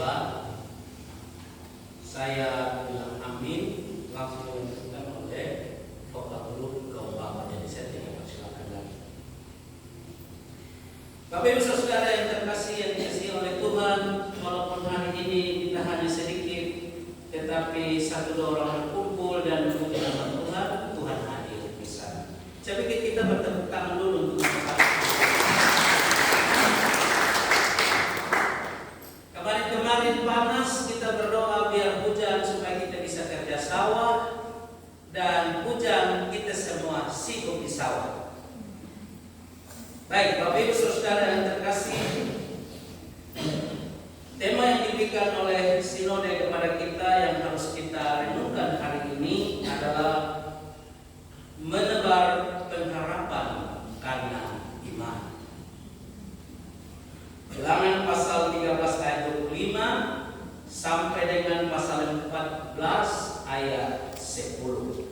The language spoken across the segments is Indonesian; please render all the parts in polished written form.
khotbah, saya bilang amin, langsung dilanjutkan oleh khotbah dulu kaum bapak. Jadi saya tidak persilakan lagi. Bapak Ibu Saudara yang terkasih, yang dikasihi oleh Tuhan, walaupun hari ini kita hanya sedikit, tetapi satu dua orang berkumpul dan memuji nama Tuhan, Tuhan hadir di sana. Saya pikir kita bertepuk tangan dulu untuk kemarin panas, kita berdoa biar hujan supaya kita bisa kerja sawah, dan hujan kita semua sibuk di sawah. Baik, Bapak Ibu Saudara yang terkasih, tema yang diberikan oleh Sinode kepada kita yang harus kita renungkan hari ini adalah menebar pengharapan karena iman. Bilangan pasal 13 ayat 25 sampai dengan pasal 14 ayat 10.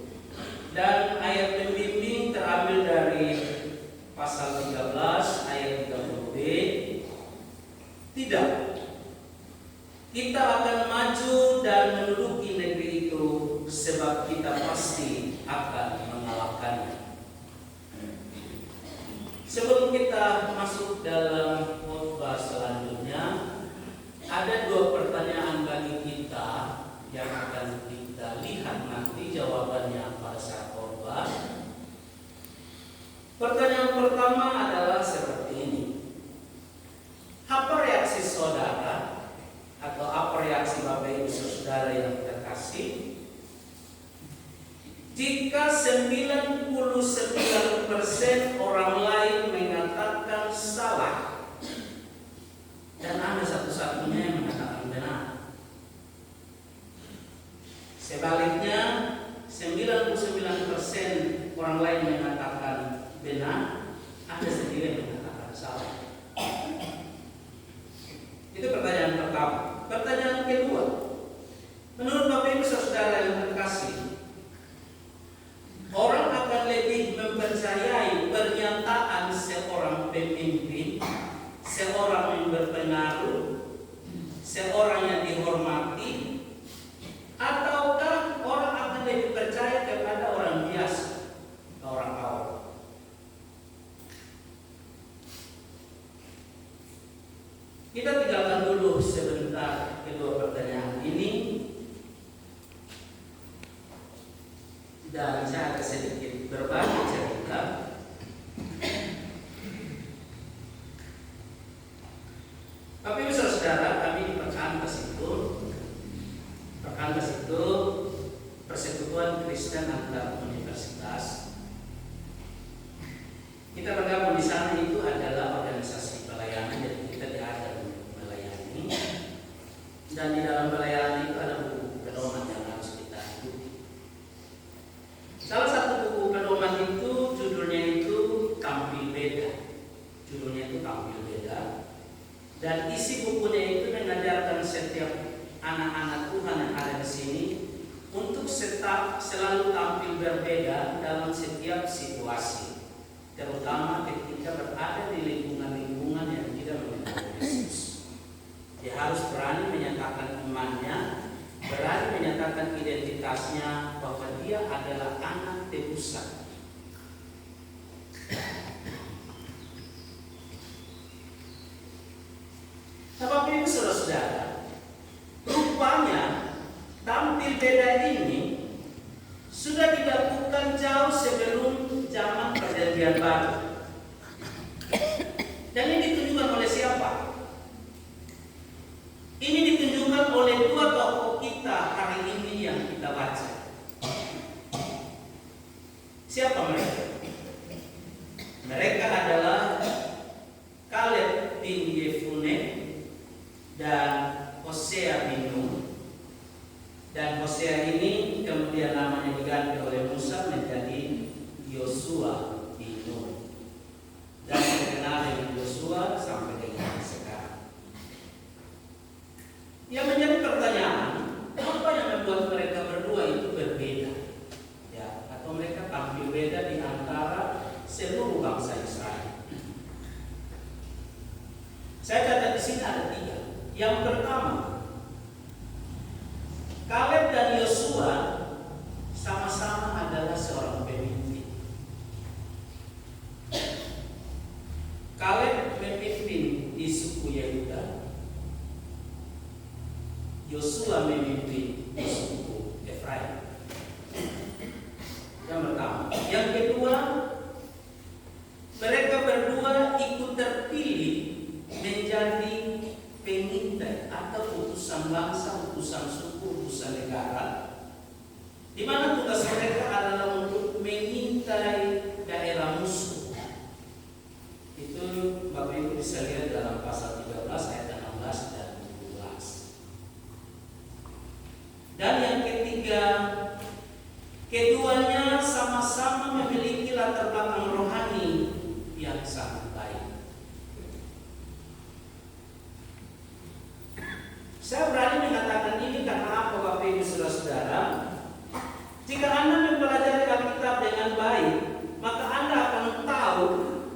Dan ayat pembimbing terambil dari pasal 13 ayat 30b. Tidak, kita akan maju dan menduduki negeri itu sebab kita pasti akan mengalahkannya. Sebelum kita masuk dalam khotbah selanjutnya, ada dua pertanyaan bagi kita yang akan kita lihat nanti jawabannya pada saat khotbah. Pertanyaan pertama adalah seperti ini. Apa reaksi saudara atau apa reaksi Bapak Ibu Saudara yang terkasih jika 99% orang lain mengatakan salah dan Anda satu-satunya yang mengatakan benar? Sebaliknya, 99% orang lain mengatakan benar, Anda sendiri yang mengatakan salah. Itu pertanyaan pertama. Pertanyaan kedua, menurut Bapak Ibu Saudara yang terkasih, orang akan lebih mempercayai pernyataan seorang pemimpin, seorang yang berpengaruh, seorang yang dihormati, ataukah orang akan lebih percaya kepada orang biasa, orang awam? Kita tinggalkan dulu sebentar kedua pertanyaan ini, dan saya akan sedikit berbagi cerita. Bapak Ibu Saudara, kami di Perkantas itu persekutuan Kristen antar universitas. Kita bergabung di sana itu adalah organisasi pelayanan, jadi kita diajar untuk melayani. Dan di dalam pelayanan itu ada buku pedoman yang harus kita ikuti. Salah satu buku pedoman itu judulnya itu Tampil Beda. Dan isi bukunya itu mengajarkan setiap anak-anak Tuhan yang ada di sini untuk selalu tampil berbeda dalam setiap situasi, terutama ketika berada di lingkungan-lingkungan yang tidak mengenal Yesus. Dia harus berani menyatakan imannya, berani menyatakan identitasnya bahwa dia adalah anak tebusan. Bapak Ibu Saudara, rupanya tampil beda ini sudah dilakukan jauh sebelum zaman Perjanjian Baru. Dan ini ditunjukkan oleh siapa? Ini ditunjukkan oleh dua tokoh kita hari ini yang kita baca. Siapa mereka? Mereka adalah Kaleb bin Yefune dan Hosea bin Nun. Dan Hosea ini kemudian namanya diganti oleh Musa menjadi Yosua bin Nun. Dan terkenal dengan Yosua sampai dengan sekarang. Yang menjadi pertanyaan, apa yang membuat mereka berdua itu berbeda? Ya, atau mereka tampil beda di antara seluruh bangsa Israel. Saya catat di sini ada 3. Yang pertama, Kaleb dan Yosua sama-sama adalah seorang pemimpin. Kaleb memimpin di suku Yehuda, Yosua memimpin di suku Efraim. Yang pertama. Yang kedua, mereka berdua ikut terpilih menjadi pengintai atau utusan bangsa, utusan suku, utusan negara, di mana tugas mereka adalah untuk mengintai daerah musuh. Itu Bapak Ibu bisa lihat dalam pasal 13 ayat 16 dan 17. Dan yang ketiga, keduanya sama-sama memiliki latar belakang rohani yang sangat baik. Saya berani mengatakan ini karena apa, Bapak Ibu Saudara-saudara? Jika Anda mempelajari Alkitab dengan baik, maka Anda akan tahu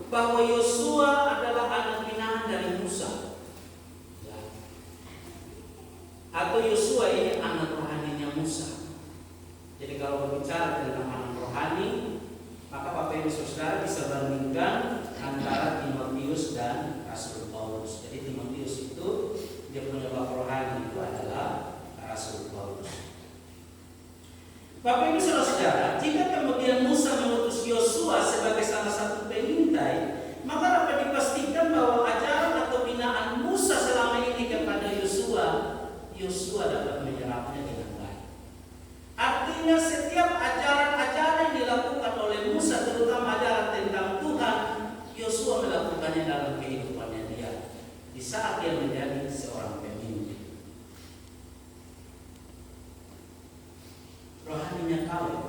bahwa Yosua adalah anak binaan dari Musa. Atau Yosua ini anak rohaninya Musa. Jadi kalau berbicara tentang anak rohani, maka Bapak Ibu Saudara bisa bandingkan antara Timotius dan Rasul Paulus. Jadi Timotius itu dia punya bapak rohani itu adalah Rasul Paulus. Bapak Ibu Saudara, jika kemudian Musa mengutus Yosua sebagai salah satu pengintai, maka dapat dipastikan bahwa ajaran atau binaan Musa selama ini kepada Yosua, Yosua dapat menyerapnya dengan baik. Artinya setiap ajaran-ajaran yang dilakukan oleh Musa, terutama ajaran tentang Tuhan, Yosua melakukannya dalam kehidupannya dia di saat dia menjadi seorang pemimpin. Rohaninya Kaleb.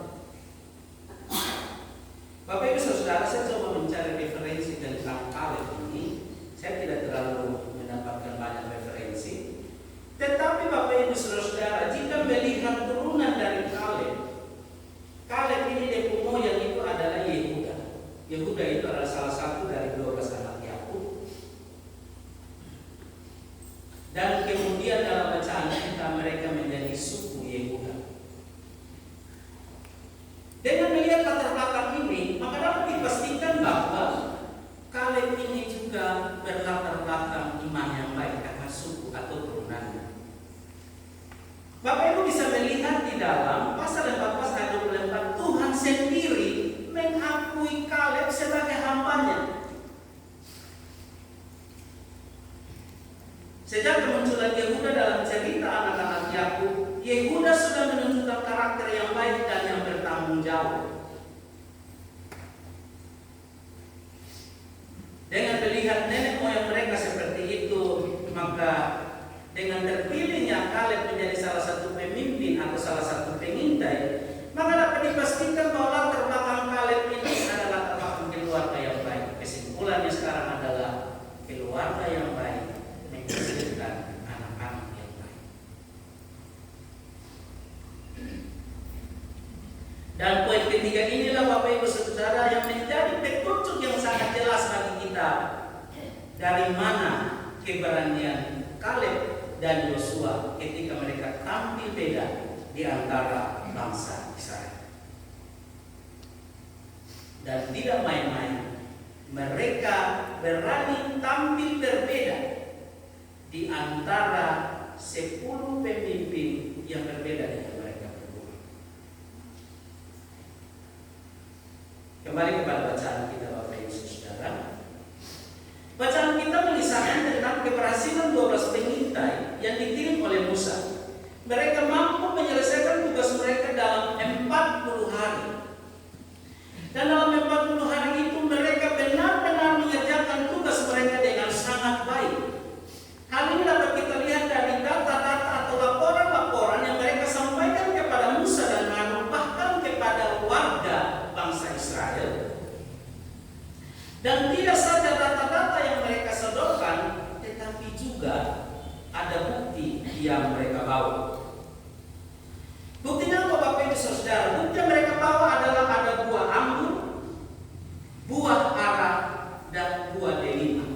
Bapak Ibu Saudara, saya coba mencari referensi tentang Kaleb ini. Saya tidak terlalu mendapatkan banyak referensi. Tetapi Bapak Ibu Saudara, jika melihat turunan dari Kaleb, Kaleb ini dia moyang itu adalah Yehuda. Yehuda itu adalah salah satu dari 12 anak Yakub. Dan kemudian dalam bacaan kita mereka menjadi suku Yehuda. Dengan melihat latar belakang ini, maka dapat dipastikan bahwa Kaleb ini juga berlatar belakang iman yang baik karena suku atau turunannya. Bapak Ibu bisa melihat di dalam pasal 14 ayat 24, Tuhan sendiri mengakui Kaleb sebagai hambanya. Sejak kemunculan Yehuda dalam cerita anak-anak Yakub, Yehuda sudah menunjukkan karakter yang baik dan yang bertanggung jawab. Dengan melihat nenek moyang mereka seperti itu, maka dengan terpilihnya Kaleb menjadi salah satu pemimpin atau salah satu pengintai, maka dapat dipastikan bahwa latar belakang Kaleb ini adalah latar belakang keluarga yang baik. Kesimpulannya sekarang adalah keluarga yang baik menghasilkan anak-anak yang baik. Dan poin ketiga inilah Bapak Ibu Saudara yang menjadi petunjuk yang sangat jelas bagi kita dari mana keberanian Kaleb dan Yosua ketika mereka tampil beda di antara bangsa Israel. Dan tidak main-main, mereka berani tampil berbeda di antara 10 pemimpin yang berbeda dengan mereka berdua. Kembali kepada bacaan kita Bapak Ibu Saudara. Bacaan kita mengisahkan tentang keberhasilan 12 pengintai yang dikirim oleh Musa. Mereka mampu menyelesaikan tugas mereka dalam 40 hari. Dan dalam 40 hari itu mereka benar-benar mengerjakan tugas mereka dengan sangat baik. Hal ini dapat kita lihat dari data-data atau laporan-laporan yang mereka sampaikan kepada Musa dan Harun, bahkan kepada warga bangsa Israel. Dan tidak saja data-data yang mereka sodorkan, tetapi juga ada bukti yang mereka bawa. Buktinya apa Bapak Ibu Saudara? Bukti yang mereka bawa adalah ada buah anggur, buah ara, dan buah delima.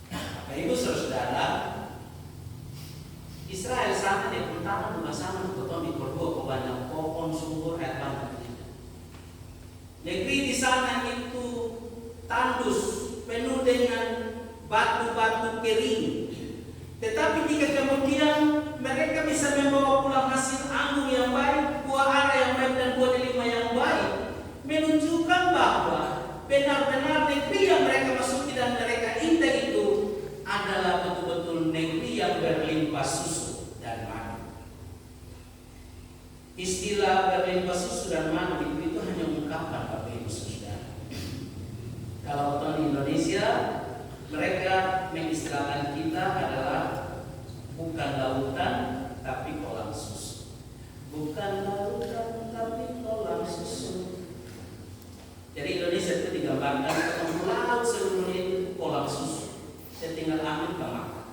Bapak Ibu Saudara, Israel sana di tentara Tetapi jika kemudian mereka bisa membawa pulang hasil anggur yang baik, buah ara yang baik, dan buah delima yang baik, menunjukkan bahwa benar-benar negeri yang mereka masuki dan mereka indah itu adalah betul-betul negeri yang berlimpah susu dan madu. Istilah berlimpah susu dan madu itu hanya ungkapan, Bapak Ibu Saudara. Kalau orang di Indonesia, mereka mengistilahkan kita adalah bukan lautan tapi kolam susu. Bukan lautan tapi kolam susu. Jadi Indonesia itu digambarkan seperti laut seluruhnya itu kolam susu. Saya tinggal ambil ke makan.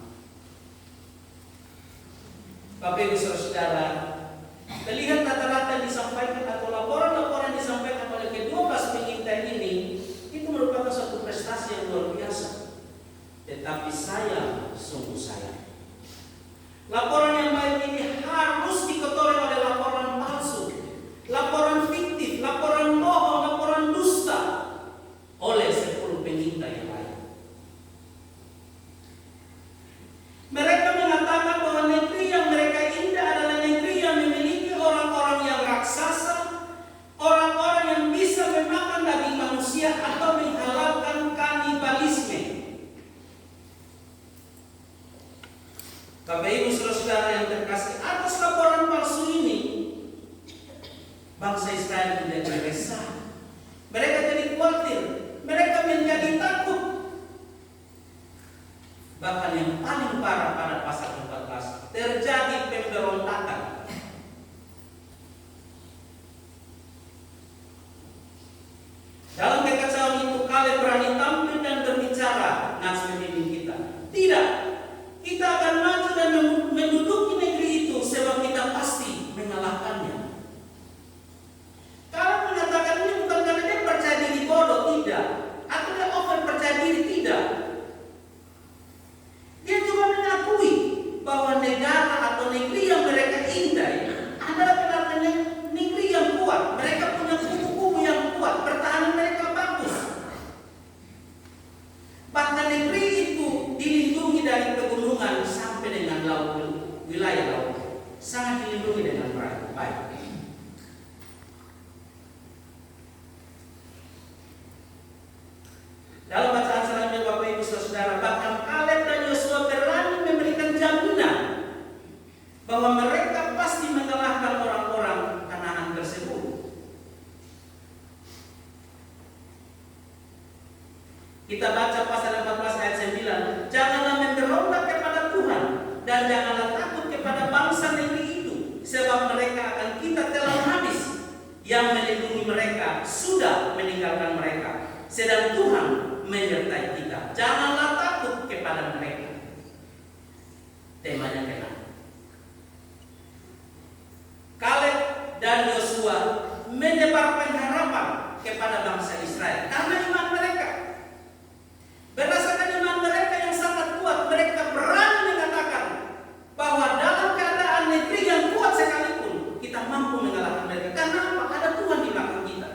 Bapak Ibu Saudara, melihat rata-rata disampaikan atau laporan-laporan disampaikan oleh ke-12 pengintai ini, itu merupakan suatu prestasi yang luar biasa. Tetapi sayang, sungguh sayang, laporan yang baik ini harus dikotori oleh laporan palsu, laporan fiktif, laporan bohong, laporan dusta oleh 10 pengintai yang lain. Mereka mengatakan bahwa negeri yang mereka indah adalah negeri yang memiliki orang-orang yang raksasa, orang-orang yang bisa memakan daging manusia atau menghalalkan kanibalisme. Bapak Ibu Saudara yang terkasih, atas laporan palsu ini bangsa Israel menjadi resah. Mereka jadi khawatir, mereka menjadi takut. Bahkan yang paling parah pada pasal 14, terjadi pemberontakan. Dalam kekacauan itu Kaleb berani tampil dan berbicara, Nats memimpin kita. Tidak, kita akan maju dan menduduki negeri itu sebab kita pasti mengalahkannya. Kalau menyatakan ini bukan karena dia percaya diri bodoh, tidak, atau dia over percaya diri, tidak. Dia juga mengakui bahwa negara atau negeri yang mereka indai adalah benar-benar negeri yang kuat. Mereka punya kubu-kubu yang kuat, pertahanan mereka bagus. Bahkan negeri itu dilindungi dari pegunungan sampai dengan laut, wilayah laut. Sangat dilindungi dengan baik. Dalam bacaan selanjutnya Bapak Ibu Saudara, bahkan Kaleb dan Yosua berani memberikan jaminan bahwa mereka pasti mengalahkan orang-orang Kanaan tersebut. Kita baca pasal 14 ayat 9, janganlah memberontak kepada Tuhan dan janganlah takut kepada bangsa negeri itu, sebab mereka akan kita telan habis. Yang melindungi mereka sudah meninggalkan mereka, sedang Tuhan menyertai kita. Janganlah takut kepada mereka. Temanya kena. Kaleb dan Yosua menyebarkan harapan kepada bangsa Israel karena iman mereka. Berdasarkan iman mereka yang sangat kuat, mereka berani mengatakan bahwa dalam keadaan negeri yang kuat sekalipun kita mampu mengalahkan mereka. Karena apa? Ada Tuhan di belakang kita.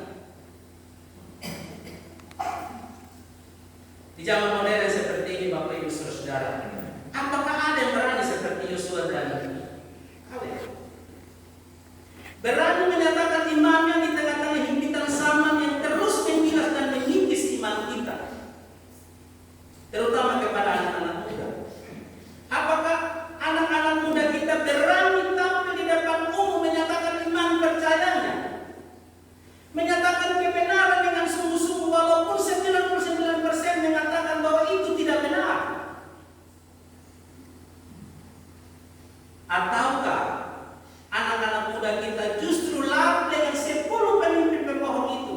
Di zaman modern seperti ini, Bapak Ibu Saudara, apakah ada yang berani seperti Yosua dan Kaleb? Berani menyatakan imannya di tengah-tengah himpitan zaman yang terus menggilas dan mengikis iman kita, terutama kepada anak-anak muda. Apakah anak-anak muda kita berani tampil di depan umum menyatakan iman percayanya, menyatakan kebenaran dengan sungguh-sungguh walaupun 99% mengatakan bahwa itu tidak benar? Ataukah anak-anak muda kita justru lari dengan 10 pemimpin pembohong itu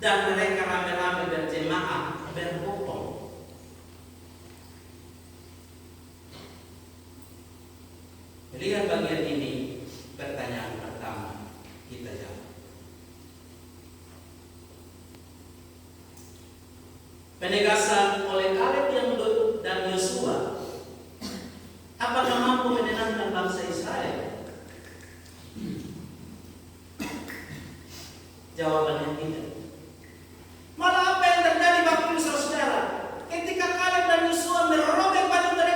dan mereka rame-rame berjemaah berbohong? Lihat bagian ini, pertanyaan pertama kita jawab. Penegasan oleh Kaleb dan Yosua, apakah mampu menenangkan bangsa Israel? Jawabannya tidak. Malah apa yang terjadi Bapak Ibu Saudara? Ketika Kaleb dan Yosua merobek baju mereka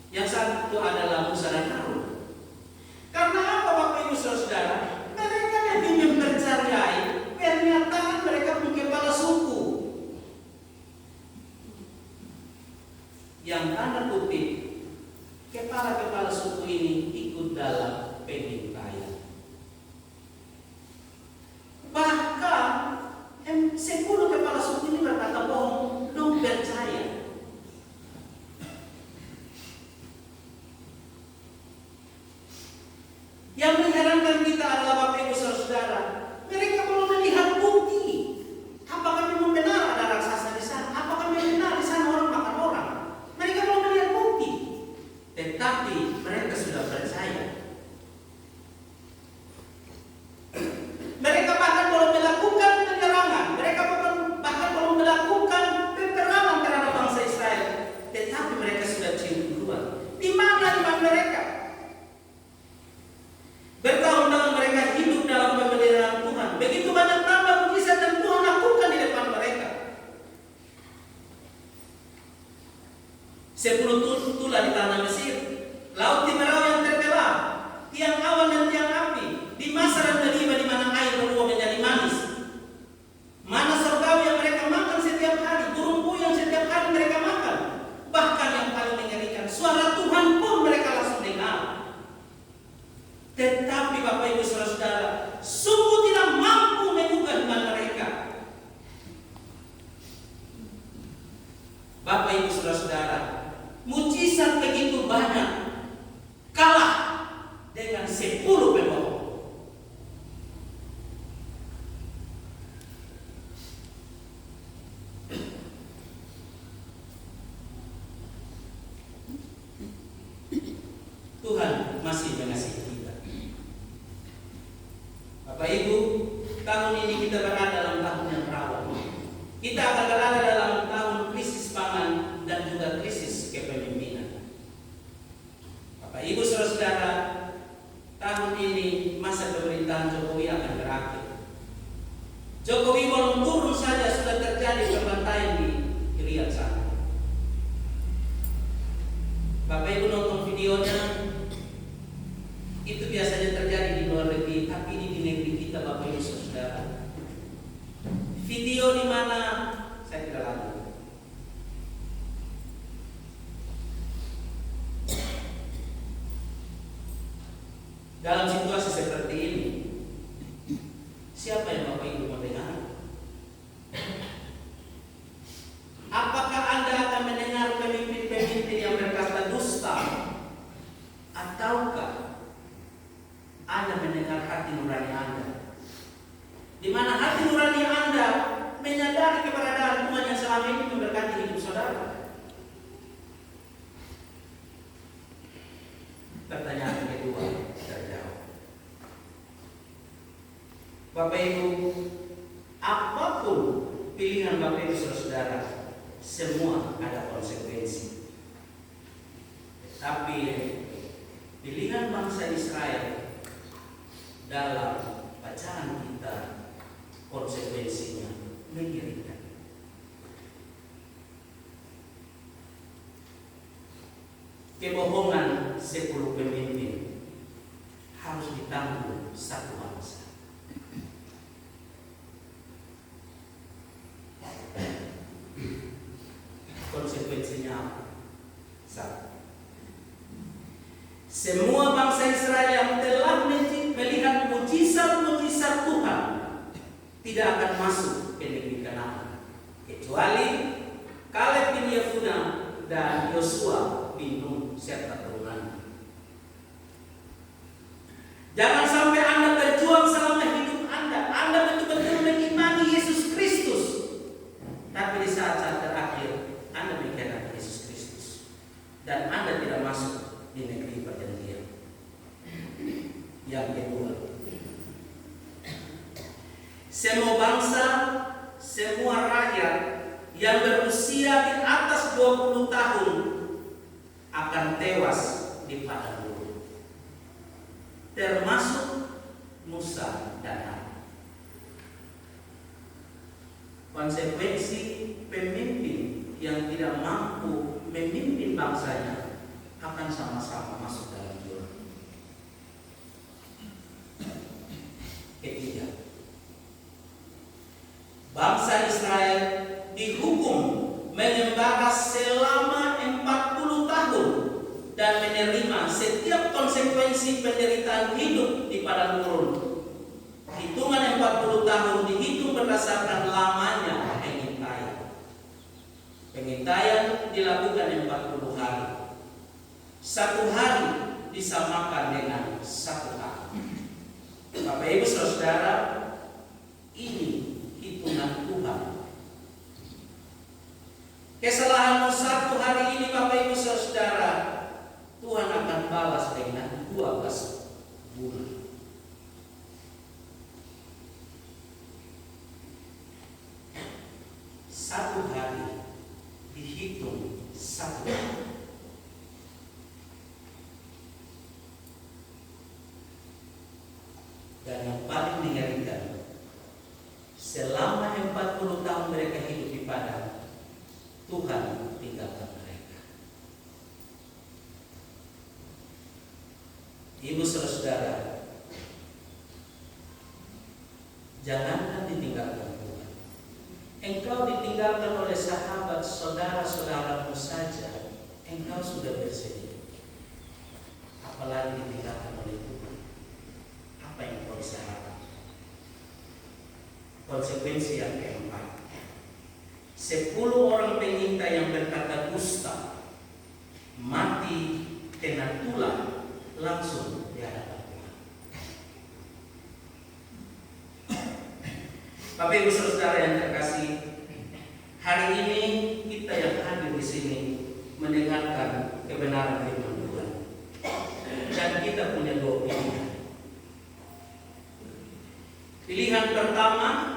Yang satu adalah Musa dan Harun. Karena apa Bapak Ibu Saudara? Mereka lebih mempercayai pernyataan mereka punya kepala suku yang tanda kutip kepala-kepala suku ini ikut dalam pengintaian. Bahkan 10 kepala suku ini berkata bohong, dong percaya. Yang mengherankan kita adalah Bapak Ibu Saudara, mereka belum melihat bukti. Apakah memang benar ada raksasa di sana? Apakah memang benar di sana orang makan orang? Mereka belum melihat bukti. Tetapi mereka sudah percaya. Mereka bahkan belum melakukan penyerangan. Mereka bahkan belum melakukan peperangan terhadap bangsa Israel. Tetapi mereka sudah cium duluan. Di mana iman mereka? Bertahun-tahun mereka hidup dalam pemeliharaan Tuhan. Begitu banyak tambah mujizat yang Tuhan lakukan di depan mereka. 10 tulah di tanah Mesir, laut Timerau yang terbelah, tiang awan dan tiang api, di masa dan Meribah di mana air berubah menjadi manis. Mana surgawi yang mereka makan setiap hari, burung puyuh yang setiap hari mereka makan. Bahkan yang paling mengerikan, suara Tuhan pun mereka langsung dengar. Tetapi Bapak Ibu Saudara, sungguh tidak mampu mengubah iman mereka. Bapak Ibu Saudara, mujizat begitu banyak kalah dengan 10 pembohong. Tuhan masih mengasihi kita. Bapak Ibu, tahun ini kita berada dalam tahun yang rawan. Kita akan berada dalam tahun krisis pangan dan juga krisis kepemimpinan. Bapak Ibu Saudara, tahun ini masa pemerintahan Jokowi akan berakhir. Jokowi belum turun saja sudah terjadi pembantaian di Riyadh sana. Bapak Ibu nonton videonya, itu biasanya terjadi di luar negeri, tapi ini di negeri kita Bapak Ibu Saudara. Video di mana saya tidak lanjut. Dalam situasi seperti ini, siapa yang Bapak Ibu mendengar? Apakah Anda akan mendengar pemimpin-pemimpin yang berkata dusta? Ataukah Anda mendengar hati nurani Anda? Di mana hati nurani Anda menyadari keberadaan Tuhan yang selama ini memberkati hidup saudara? Pertanyaan kedua terjawab. Bapak Ibu, apapun pilihan Bapak Ibu Saudara, semua ada konsekuensi. Tapi pilihan bangsa Israel dalam bacaan kita, konsekuensinya mengerikan. Kebohongan 10 pemimpin harus ditanggung satu bangsa. Konsekuensinya apa? Satu, semua bangsa Israel yang telah melihat mujizat-mujizat Tuhan tidak akan masuk ke negeri Kanaan, kecuali Kaleb bin Yefuneh dan Yosua bin Nun serta turunannya. Jangan sampai Anda berjuang selama hidup Anda betul-betul mengimani Yesus Kristus, tapi di saat-saat terakhir Anda mengkhianati Yesus Kristus dan Anda tidak masuk di negeri perjanjian. Yang kedua, semua bangsa, semua rakyat yang berusia di atas 20 tahun akan tewas di padang gurun, termasuk Musa dan Harun. Konsekuensi pemimpin yang tidak mampu memimpin bangsanya akan dan menerima setiap konsekuensi penderitaan hidup di padang gurun. Hitungan 40 tahun dihitung berdasarkan lamanya pengintaian. Pengintaian dilakukan 40 hari. Satu hari disamakan dengan satu hari. Bapak Ibu Saudara, ini hitungan Tuhan. Kesalahanmu satu hari ini, Bapak Ibu Saudara, Tuhan akan balas dengan 12 bulan. Satu hari dihitung satu hari. Dan yang paling mengerikan, selama 40 tahun mereka hidup di padang, Tuhan tinggalkan mereka. Ibu saudara, jangankan ditinggalkan Tuhan, engkau ditinggalkan oleh sahabat saudara-saudaramu saja, engkau sudah bersedih. Apalagi ditinggalkan oleh Tuhan. Apa yang kau bisa harap? Konsekuensi yang keempat, 10 orang pengintai yang berkata dusta mati kena tulah langsung di hadapan Tuhan. Bapak Ibu Saudara yang terkasih, hari ini kita yang hadir di sini mendengarkan kebenaran firman Tuhan, dan kita punya 2 pilihan. Pilihan pertama,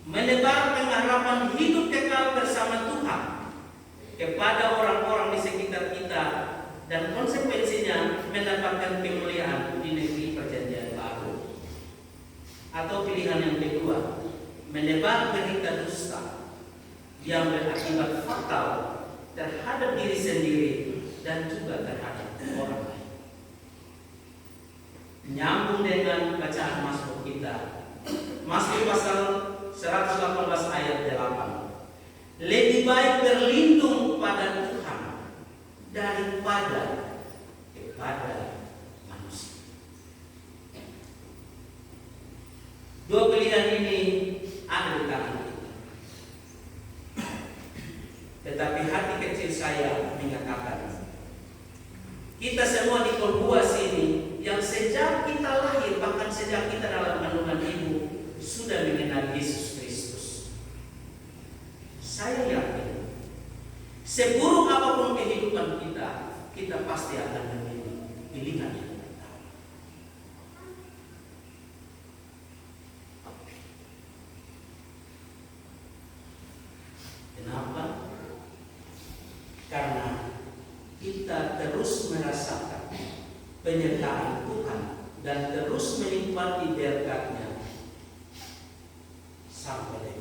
menebar pengharapan hidup kekal bersama Tuhan kepada orang-orang di sekitar kita, dan konsekuensinya mendapatkan kemuliaan di negeri perjanjian baru. Atau pilihan yang kedua, menebar berita dusta yang berakibat fatal terhadap diri sendiri dan juga terhadap orang lain. Nyambung dengan bacaan Mazmur kita, Mazmur pasal 118 ayat 8. Lebih baik berlindung pada Tuhan daripada kepada manusia. 2 pilihan ini ada di tangan kita. Tetapi hati kecil saya mengatakan, kita semua di Kolbuas ini yang sejak kita lahir, bahkan sejak kita dalam kandungan ibu, sudah mengenal Yesus Kristus. Saya yakin, seburuk apapun kehidupan kita, kita pasti akan memilih pilihan yang pertama. Kenapa? Karena kita terus merasakan penyertaan Tuhan dan terus menikmati berkat-Nya sampai